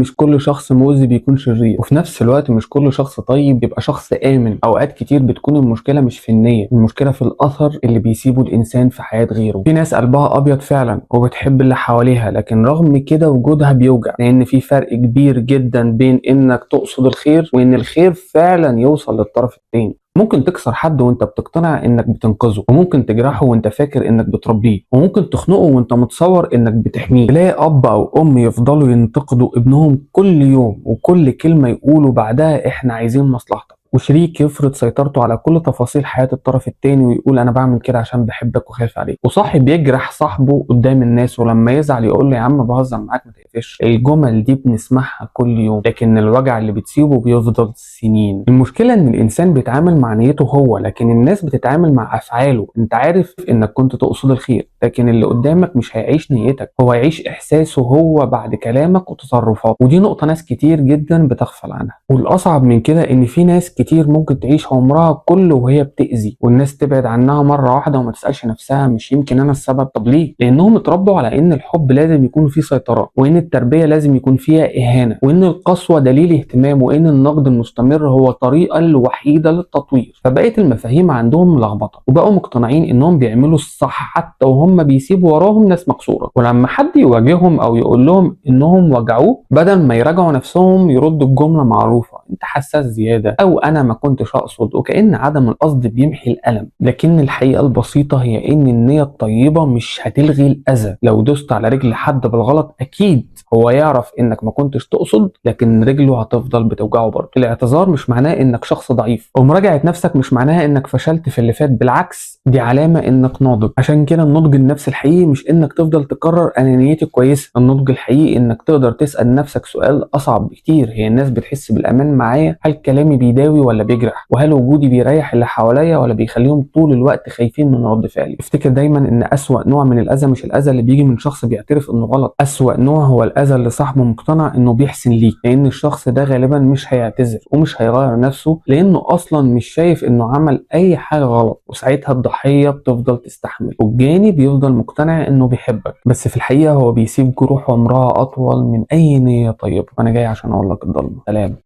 مش كل شخص مؤذي بيكون شرير، وفي نفس الوقت مش كل شخص طيب يبقى شخص آمن. أوقات كتير بتكون المشكلة مش في النية، المشكلة في الأثر اللي بيسيبه الإنسان في حياة غيره. في ناس قلبها أبيض فعلا وبتحب اللي حواليها، لكن رغم كده وجودها بيوجع، لأن في فرق كبير جدا بين إنك تقصد الخير وإن الخير فعلا يوصل للطرف التاني. ممكن تكسر حد وانت بتقتنع انك بتنقذه، وممكن تجرحه وانت فاكر انك بتربيه، وممكن تخنقه وانت متصور انك بتحميه. تلاقي اب او ام يفضلوا ينتقدوا ابنهم كل يوم، وكل كلمة يقولوا بعدها احنا عايزين مصلحتك، وشريك يفرض سيطرته على كل تفاصيل حياة الطرف التاني ويقول انا بعمل كده عشان بحبك وخايف عليك، وصاحب يجرح صاحبه قدام الناس ولما يزعل يقول له يا عم بهزر معاك ما تقفش. الجمل دي بنسمعها كل يوم، لكن الوجع اللي بتسيبه بيفضل سنين. المشكلة ان الانسان بيتعامل مع نيته هو، لكن الناس بتتعامل مع افعاله. انت عارف انك كنت تقصد الخير، لكن اللي قدامك مش هيعيش نيتك، هو هيعيش احساسه هو بعد كلامك وتصرفاته. ودي نقطة ناس كتير جدا بتغفل عنها. والاصعب من كده ان في ناس كتير ممكن تعيش عمرها كله وهي بتأذي، والناس تبعد عنها مرة واحدة وما تسألش نفسها مش يمكن أنا السبب؟ طب ليه؟ لأنهم اتربوا على إن الحب لازم يكون فيه سيطرة، وإن التربية لازم يكون فيها إهانة، وإن القسوة دليل اهتمام، وإن النقد المستمر هو الطريقة الوحيدة للتطوير. فبقت المفاهيم عندهم ملخبطة، وبقوا مقتنعين إنهم بيعملوا الصح حتى وهم بيسيبوا وراهم ناس مكسورة. ولما حد يواجههم أو يقول لهم إنهم وجعوه، بدل ما يراجعوا نفسهم يردوا الجملة معروفة: أنت حساس زيادة، أو أنا ما كنتش أقصد، وكأن عدم القصد بيمحي الألم. لكن الحقيقة البسيطة هي إن النية الطيبة مش هتلغي الأذى. لو دوست على رجل حد بالغلط أكيد هو يعرف إنك ما كنتش تقصد، لكن رجله هتفضل بتوجعه برضه. الاعتذار مش معناه إنك شخص ضعيف، ومراجعة نفسك مش معناها إنك فشلت في اللي فات، بالعكس دي علامة إنك ناضج. عشان كده النضج النفسي الحقيقي مش إنك تفضل تكرر أنا نيتي كويسة، النضج الحقيقي إنك تقدر تسأل نفسك سؤال أصعب بكتير: هي الناس بتحس بالأمان معايا؟ هل كلامي بيداوي ولا بيجرح؟ وهل وجودي بيريح اللي حواليا ولا بيخليهم طول الوقت خايفين من رد فعلي؟ افتكر دايما ان اسوأ نوع من الاذى مش الاذى اللي بيجي من شخص بيعترف انه غلط، اسوأ نوع هو الاذى اللي صاحبه مقتنع انه بيحسن ليك، لان الشخص ده غالبا مش هيعتذر ومش هيغير نفسه، لانه اصلا مش شايف انه عمل اي حاجة غلط. وساعتها الضحية بتفضل تستحمل، والجاني بيفضل مقتنع انه بيحبك، بس في الحقيقة هو بيسيب جروح عمرها اطول من اي نية طيبة. وانا جاي عشان اقول لك الضلمة. سلام.